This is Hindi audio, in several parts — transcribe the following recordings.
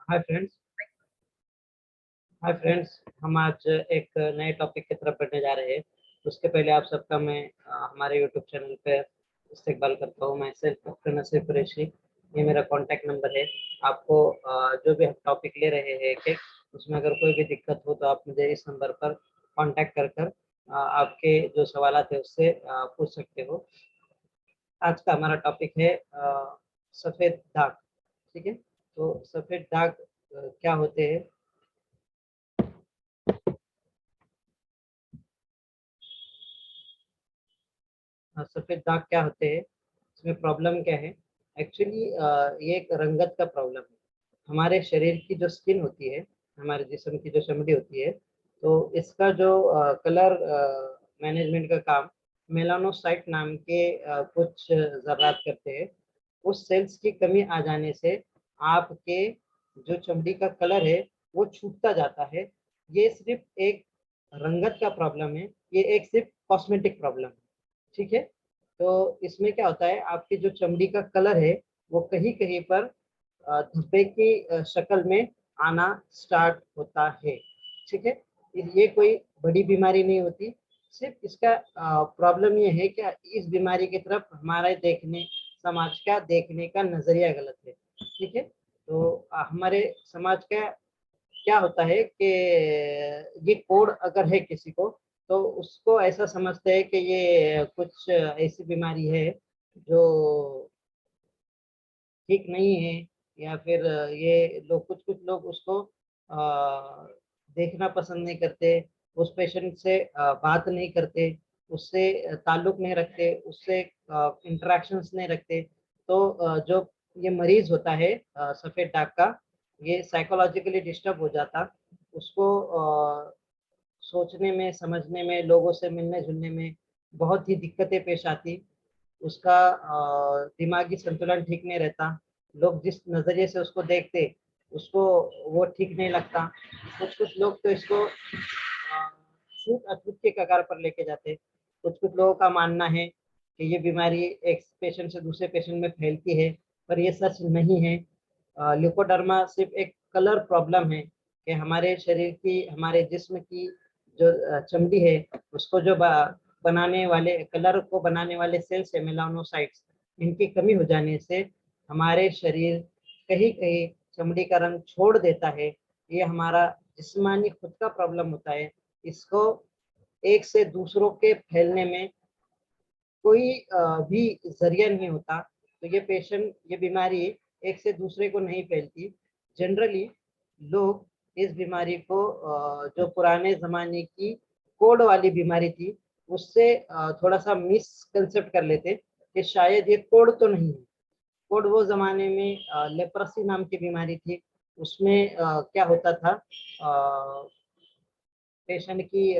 Hi friends. हम आज एक नए टॉपिक की तरफ बढ़ने जा रहे हैं। उसके पहले आप सबका मैं हमारे यूट्यूब चैनल पे इस्तकबाल करता हूँ। मैं सिर्फ डॉक्टर नसीर कुरैशी, ये मेरा कॉन्टैक्ट नंबर है। आपको जो भी हम टॉपिक ले रहे हैं कि उसमें अगर कोई भी दिक्कत हो तो आप मुझे इस नंबर पर कॉन्टैक्ट कर कर आपके जो सवालात है उससे पूछ सकते हो। आज का हमारा टॉपिक है सफ़ेद दाग। ठीक है, तो सफ़ेद दाग क्या होते हैं। सफ़ेद दाग क्या होते हैं, इसमें प्रॉब्लम क्या है। एक्चुअली ये एक रंगत का प्रॉब्लम है। हमारे शरीर की जो स्किन होती है, हमारे जिस्म की जो चमड़ी होती है, तो इसका जो कलर मैनेजमेंट का काम मेलानोसाइट नाम के कुछ ज़र्रात करते हैं। उस सेल्स की कमी आ जाने से आपके जो चमड़ी का कलर है वो छूटता जाता है। ये सिर्फ एक रंगत का प्रॉब्लम है, ये एक सिर्फ कॉस्मेटिक प्रॉब्लम है। ठीक है, तो इसमें क्या होता है, आपकी जो चमड़ी का कलर है वो कहीं कहीं पर धब्बे की शक्ल में आना स्टार्ट होता है। ठीक है, ये कोई बड़ी बीमारी नहीं होती। सिर्फ इसका प्रॉब्लम ये है कि इस बीमारी की तरफ हमारे देखने, समाज का देखने का नजरिया गलत है। ठीक है, तो हमारे समाज का क्या होता है कि ये कोड अगर है किसी को, तो उसको ऐसा समझते हैं कि ये कुछ ऐसी बीमारी है जो ठीक नहीं है, या फिर ये लोग, कुछ कुछ लोग उसको देखना पसंद नहीं करते, उस पेशेंट से बात नहीं करते, उससे ताल्लुक नहीं रखते, उससे इंटरेक्शंस नहीं रखते। तो जो ये मरीज होता है सफ़ेद दाग का, ये साइकोलॉजिकली डिस्टर्ब हो जाता, उसको सोचने में, समझने में, लोगों से मिलने जुलने में बहुत ही दिक्कतें पेश आती। उसका दिमागी संतुलन ठीक नहीं रहता। लोग जिस नज़रिए से उसको देखते, उसको वो ठीक नहीं लगता। कुछ कुछ लोग तो इसको छूत अछूत के कगार पर लेके जाते। कुछ कुछ लोगों का मानना है कि ये बीमारी एक पेशेंट से दूसरे पेशेंट में फैलती है, पर ये सच नहीं है। ल्यूकोडर्मा सिर्फ एक कलर प्रॉब्लम है कि हमारे शरीर की, हमारे जिस्म की जो चमड़ी है, उसको जो बनाने वाले, कलर को बनाने वाले सेल्स है मेलानोसाइट्स, इनकी कमी हो जाने से हमारे शरीर कहीं कहीं चमड़ी का रंग छोड़ देता है। ये हमारा जिस्मानी खुद का प्रॉब्लम होता है। इसको एक से दूसरों के फैलने में कोई भी जरिया नहीं होता। तो ये पेशेंट, ये बीमारी एक से दूसरे को नहीं फैलती। जनरली लोग इस बीमारी को जो पुराने ज़माने की कोढ़ वाली बीमारी थी, उससे थोड़ा सा मिसकंसेप्ट कर लेते कि शायद ये कोढ़ तो नहीं है। कोढ़ वो ज़माने में लेप्रोसी नाम की बीमारी थी। उसमें क्या होता था, पेशेंट की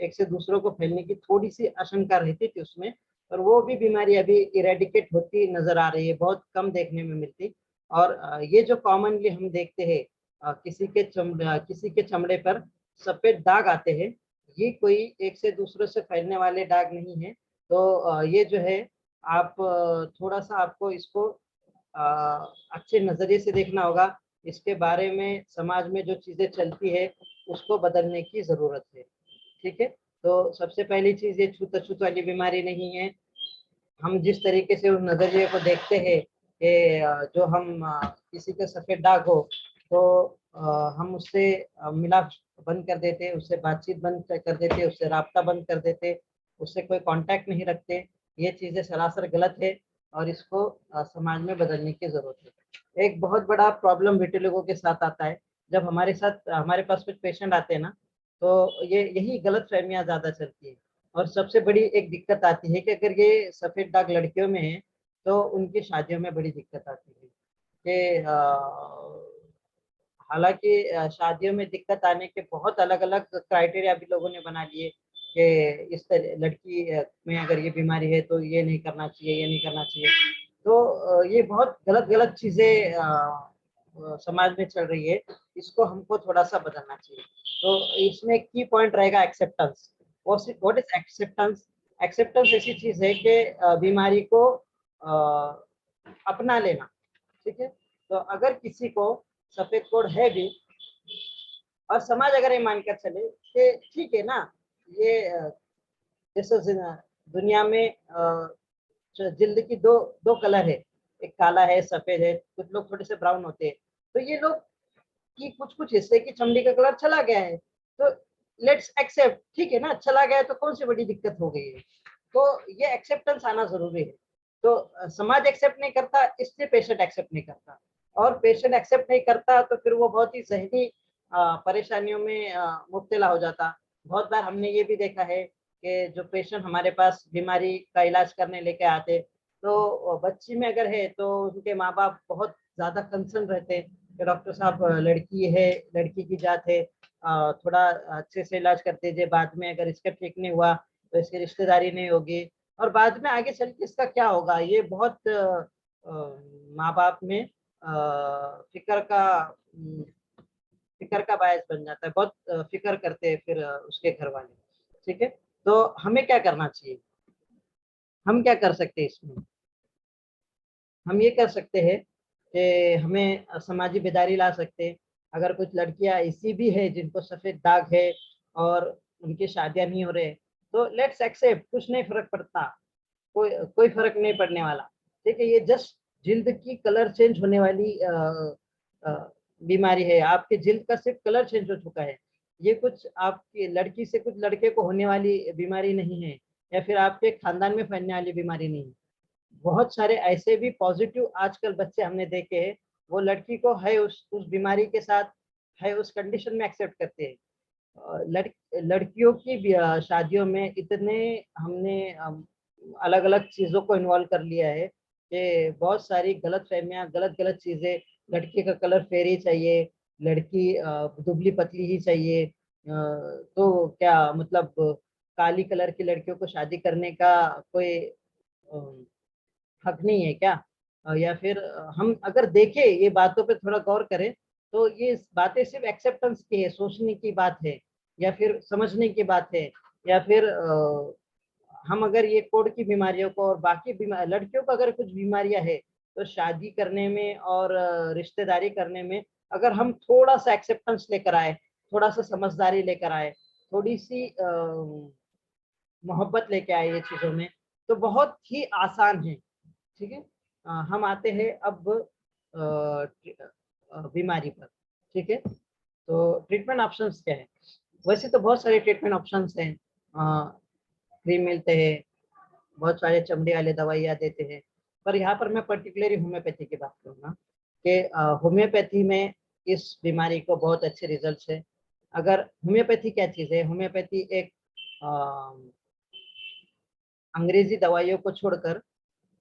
एक से दूसरों को फैलने की थोड़ी सी आशंका रहती थी उसमें, पर वो भी बीमारी अभी इरेडिकेट होती नजर आ रही है, बहुत कम देखने में मिलती। और ये जो कॉमनली हम देखते हैं, किसी के चमड़े पर सफेद दाग आते हैं, ये कोई एक से दूसरे से फैलने वाले दाग नहीं है। तो ये जो है, आप थोड़ा सा आपको इसको अच्छे नजरिए से देखना होगा। इसके बारे में समाज में जो चीजें चलती है उसको बदलने की जरूरत है। ठीक है, तो सबसे पहली चीज, ये छूत अछूत वाली बीमारी नहीं है। हम जिस तरीके से उस नजरिए को देखते हैं कि जो हम किसी का सफेद दाग हो तो हम उससे मिलाप बंद कर देते, उससे बातचीत बंद कर देते, उससे राब्ता बंद कर देते, उससे कोई कांटेक्ट नहीं रखते। ये चीजें सरासर गलत है और इसको समाज में बदलने की जरूरत है। एक बहुत बड़ा प्रॉब्लम विटिलिगो के साथ आता है। जब हमारे साथ, हमारे पास कुछ पेशेंट आते हैं ना, तो ये यही गलत फहमियाँ ज्यादा चलती है। और सबसे बड़ी एक दिक्कत आती है कि अगर ये सफेद दाग लड़कियों में है तो उनकी शादियों में बड़ी दिक्कत आती है कि हालांकि शादियों में दिक्कत आने के बहुत अलग अलग क्राइटेरिया भी लोगों ने बना लिए कि इस तरह लड़की में अगर ये बीमारी है तो ये नहीं करना चाहिए, ये नहीं करना चाहिए। तो ये बहुत गलत गलत चीजें समाज में चल रही है। इसको हमको थोड़ा सा बदलना चाहिए। तो इसमें की पॉइंट रहेगा acceptance. What is acceptance? Acceptance ऐसी चीज है कि बीमारी को अपना लेना। ठीक है, तो अगर किसी को सफेद कोड है भी, और समाज अगर ये मानकर चले कि ठीक है ना, ये जैसे दुनिया में जिल्द की दो दो कलर है, एक काला है, सफेद है, कुछ लोग थोड़े से ब्राउन होते हैं, तो ये लोग की कुछ कुछ हिस्से की चमड़ी का कलर चला गया है, तो लेट्स एक्सेप्ट, ठीक है ना, चला गया है तो कौन सी बड़ी दिक्कत हो गई है। तो ये एक्सेप्टेंस आना जरूरी है। तो समाज एक्सेप्ट नहीं करता, इसलिए पेशेंट एक्सेप्ट नहीं करता, और पेशेंट एक्सेप्ट नहीं करता तो फिर वो बहुत ही जहनी परेशानियों में मुब्तला हो जाता। बहुत बार हमने ये भी देखा है कि जो पेशेंट हमारे पास बीमारी का इलाज करने लेके आते, तो बच्ची में अगर है तो उनके माँ बाप बहुत ज्यादा कंसर्न रहते कि डॉक्टर साहब लड़की है, लड़की की जात है, थोड़ा अच्छे से इलाज कर दीजिए, बाद में अगर इसका ठीक नहीं हुआ तो इसकी रिश्तेदारी नहीं होगी, और बाद में आगे चल के इसका क्या होगा, ये बहुत माँ बाप में फिक्र का फिक्र का बायस बन जाता है, बहुत फिक्र करते हैं फिर उसके घर वाले। ठीक है, तो हमें क्या करना चाहिए, हम क्या कर सकते हैं इसमें? हम ये कर सकते हैं कि हमें समाजी बेदारी ला सकते हैं। अगर कुछ लड़कियां ऐसी भी है जिनको सफेद दाग है और उनकी शादियां नहीं हो रहे, तो लेट्स एक्सेप्ट, कुछ नहीं फर्क पड़ता, कोई कोई फर्क नहीं पड़ने वाला। ठीक है, ये जस्ट जिल्द की कलर चेंज होने वाली बीमारी है, आपके जिल्द का सिर्फ कलर चेंज हो चुका है। ये कुछ आपकी लड़की से कुछ लड़के को होने वाली बीमारी नहीं है, या फिर आपके खानदान में फैलने वाली बीमारी नहीं है। बहुत सारे ऐसे भी पॉजिटिव आजकल बच्चे हमने देखे हैं, वो लड़की को है उस बीमारी के साथ, है उस कंडीशन में एक्सेप्ट करते हैं। लड़ लड़कियों की शादियों में इतने हमने अलग अलग चीजों को इन्वॉल्व कर लिया है कि बहुत सारी गलत फहमियाँ, गलत गलत चीजें, लड़की का कलर फेयर ही चाहिए, लड़की दुबली पतली ही चाहिए, तो क्या मतलब काली कलर की लड़कियों को शादी करने का कोई हक नहीं है क्या? या फिर हम अगर देखें ये बातों पे थोड़ा गौर करें, तो ये बातें सिर्फ एक्सेप्टेंस की है, सोचने की बात है, या फिर समझने की बात है, या फिर हम अगर ये कोड की बीमारियों को और बाकी लड़कियों को अगर कुछ बीमारियां है, तो शादी करने में और रिश्तेदारी करने में अगर हम थोड़ा सा एक्सेप्टेंस लेकर आए, थोड़ा सा समझदारी लेकर आए, थोड़ी सी मोहब्बत लेके आए ये चीजों में, तो बहुत ही आसान है। ठीक है, हम आते हैं अब बीमारी पर। ठीक है, तो ट्रीटमेंट ऑप्शंस क्या है? वैसे तो बहुत सारे ट्रीटमेंट ऑप्शंस हैं, क्रीम मिलते हैं, बहुत सारे चमड़ी वाले दवाइयाँ देते हैं, पर यहाँ पर मैं पर्टिकुलरली होम्योपैथी की बात करूँगा कि होम्योपैथी में इस बीमारी को बहुत अच्छे रिजल्ट है। अगर होम्योपैथी क्या चीज़ है, होम्योपैथी एक अंग्रेजी दवाइयों को छोड़कर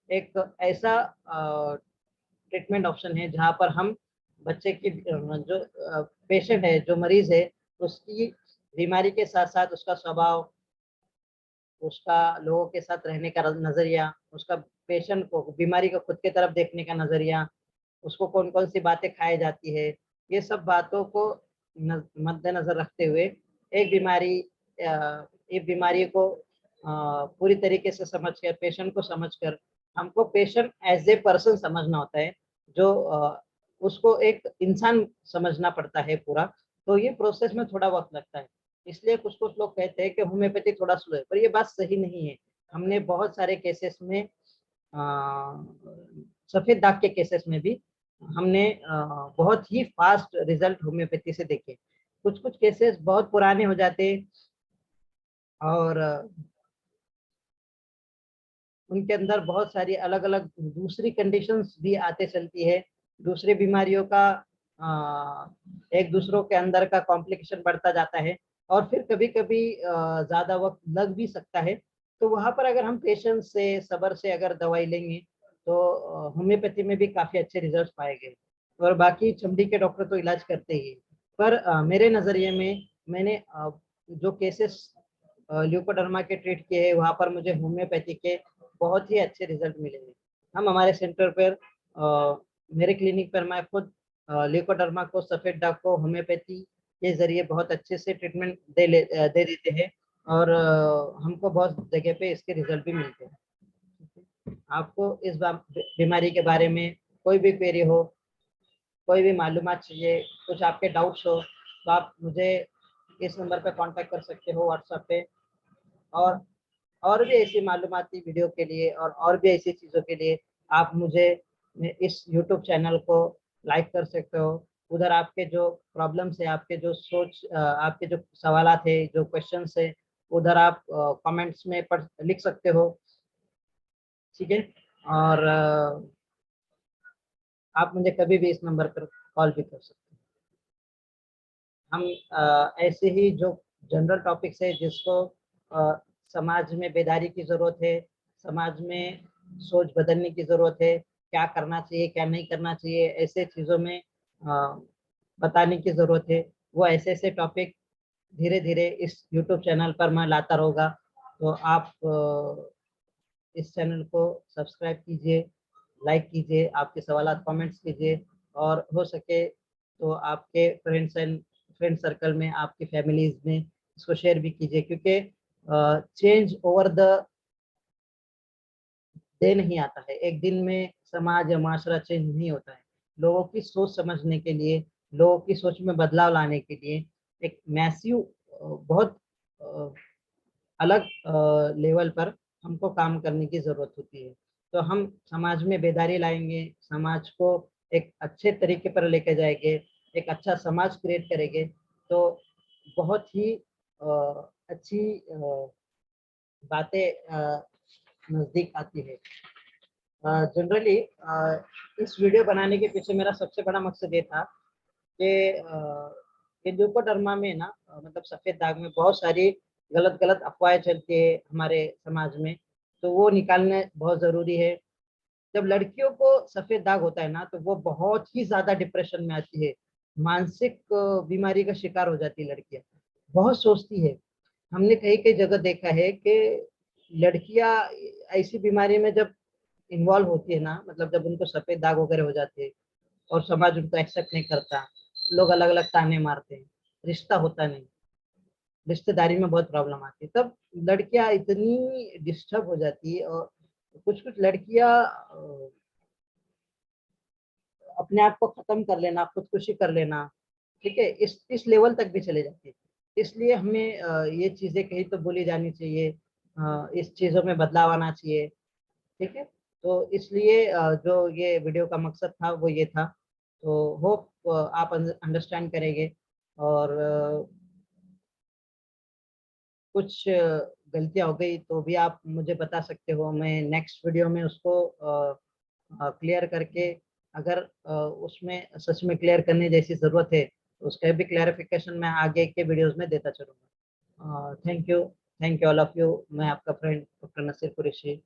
एक ऐसा ट्रीटमेंट ऑप्शन है जहाँ पर हम बच्चे की जो पेशेंट है, जो मरीज है, उसकी बीमारी के साथ साथ उसका स्वभाव, उसका लोगों के साथ रहने का नजरिया, उसका पेशेंट को बीमारी को खुद के तरफ देखने का नजरिया, उसको कौन कौन सी बातें खाई जाती है, ये सब बातों को मद्देनजर रखते हुए एक बीमारी ये बीमारी को पूरी तरीके से समझकर, पेशेंट को समझकर, हमको पेशेंट एज ए पर्सन समझना होता है, जो उसको एक इंसान समझना पड़ता है पूरा। तो ये प्रोसेस में थोड़ा वक्त लगता है, इसलिए कुछ कुछ लोग कहते हैं कि होम्योपैथी थोड़ा स्लो है, पर ये बात सही नहीं है। हमने बहुत सारे केसेस में सफेद दाग के केसेस में भी हमने बहुत ही फास्ट रिजल्ट होम्योपैथी से देखे। कुछ कुछ केसेस बहुत पुराने हो जाते और उनके अंदर बहुत सारी अलग अलग दूसरी कंडीशंस भी आते चलती है, दूसरी बीमारियों का एक दूसरों के अंदर का कॉम्प्लिकेशन बढ़ता जाता है, और फिर कभी कभी ज़्यादा वक्त लग भी सकता है। तो वहाँ पर अगर हम पेशेंस से, सब्र से अगर दवाई लेंगे, तो होम्योपैथी में भी काफ़ी अच्छे रिजल्ट पाए गए, और बाकी चमड़ी के डॉक्टर तो इलाज करते ही हैं। पर मेरे नज़रिए में मैंने जो केसेस ल्यूकोडर्मा के ट्रीट किए हैं, वहाँ पर मुझे होम्योपैथी के बहुत ही अच्छे रिजल्ट मिले हैं। हम हमारे सेंटर पर मेरे क्लिनिक पर मैं खुद ल्यूकोडर्मा को, सफ़ेद दाग को होम्योपैथी के ज़रिए बहुत अच्छे से ट्रीटमेंट दे देते हैं, और हमको बहुत जगह पे इसके रिजल्ट भी मिलते हैं। आपको इस बीमारी के बारे में कोई भी क्वेरी हो कोई भी मालूमात चाहिए, कुछ आपके डाउट्स हो तो आप मुझे इस नंबर पे कांटेक्ट कर सकते हो व्हाट्सएप पे। और भी ऐसी मालूमाती वीडियो के लिए और भी ऐसी चीज़ों के लिए आप मुझे इस यूट्यूब चैनल को लाइक कर सकते हो। उधर आपके जो प्रॉब्लम्स है, आपके जो आपके जो सवालात है, जो क्वेश्चंस है, उधर आप कमेंट्स में पढ़ लिख सकते हो, ठीक है। और आप मुझे कभी भी इस नंबर पर कॉल भी कर सकते हो। हम ऐसे ही जो जनरल टॉपिक्स है जिसको समाज में बेदारी की ज़रूरत है, समाज में सोच बदलने की ज़रूरत है, क्या करना चाहिए क्या नहीं करना चाहिए, ऐसे चीज़ों में बताने की ज़रूरत है, वो ऐसे टॉपिक धीरे धीरे इस यूट्यूब चैनल पर मैं लाता रहूँगा। तो आप इस चैनल को सब्सक्राइब कीजिए, लाइक कीजिए, आपके सवालात कमेंट्स कीजिए, और हो सके तो आपके फ्रेंड सर्कल में, आपकी फैमिलीज में इसको शेयर भी कीजिए, क्योंकि चेंज ओवर द डे नहीं आता है, एक दिन में समाज या माशरा चेंज नहीं होता है। लोगों की सोच समझने के लिए, लोगों की सोच में बदलाव लाने के लिए एक मैसिव बहुत अलग लेवल पर हमको काम करने की ज़रूरत होती है। तो हम समाज में बेदारी लाएँगे, समाज को एक अच्छे तरीके पर लेके जाएँगे, एक अच्छा समाज क्रिएट करेंगे, तो बहुत ही अच्छी बातें नज़दीक आती है। जनरली इस वीडियो बनाने के पीछे मेरा सबसे बड़ा मकसद ये था कि ये ल्यूकोडर्मा में ना मतलब सफ़ेद दाग में बहुत सारी गलत-गलत अफ़वाहें चलती है हमारे समाज में, तो वो निकालना बहुत ज़रूरी है। जब लड़कियों को सफ़ेद दाग होता है ना, तो वो बहुत ही ज़्यादा डिप्रेशन में आती है, मानसिक बीमारी का शिकार हो जाती है लड़कियाँ, बहुत सोचती है। हमने कई-कई जगह देखा है कि लड़कियाँ ऐसी बीमारी में जब इन्वॉल्व होती है ना, मतलब जब उनको सफ़ेद दाग वगैरह हो जाते हैं और समाज उनको एक्सेप्ट नहीं करता, लोग अलग-अलग ताने मारते हैं, रिश्ता होता नहीं, रिश्तेदारी में बहुत प्रॉब्लम आती है, तब लड़कियाँ इतनी डिस्टर्ब हो जाती है, और कुछ-कुछ लड़कियाँ अपने आप को ख़त्म कर लेना, खुदकुशी कर लेना, ठीक है? इस लेवल तक भी चले जाती है। इसलिए हमें ये चीज़ें कहीं तो बोली जानी चाहिए, इस चीज़ों में बदलाव आना चाहिए, ठीक है? तो इसलिए जो ये वीडियो का मकसद था वो ये था। तो होप आप अंडरस्टैंड करेंगे, और कुछ गलतियाँ हो गई तो भी आप मुझे बता सकते हो, मैं नेक्स्ट वीडियो में उसको क्लियर करके, अगर उसमें सच में क्लियर करने जैसी ज़रूरत है, तो उसका भी क्लैरिफ़िकेशन मैं आगे के वीडियोज़ में देता चलूँगा। Thank you all of you. मैं आपका फ्रेंड डॉक्टर नसीर कुरैशी।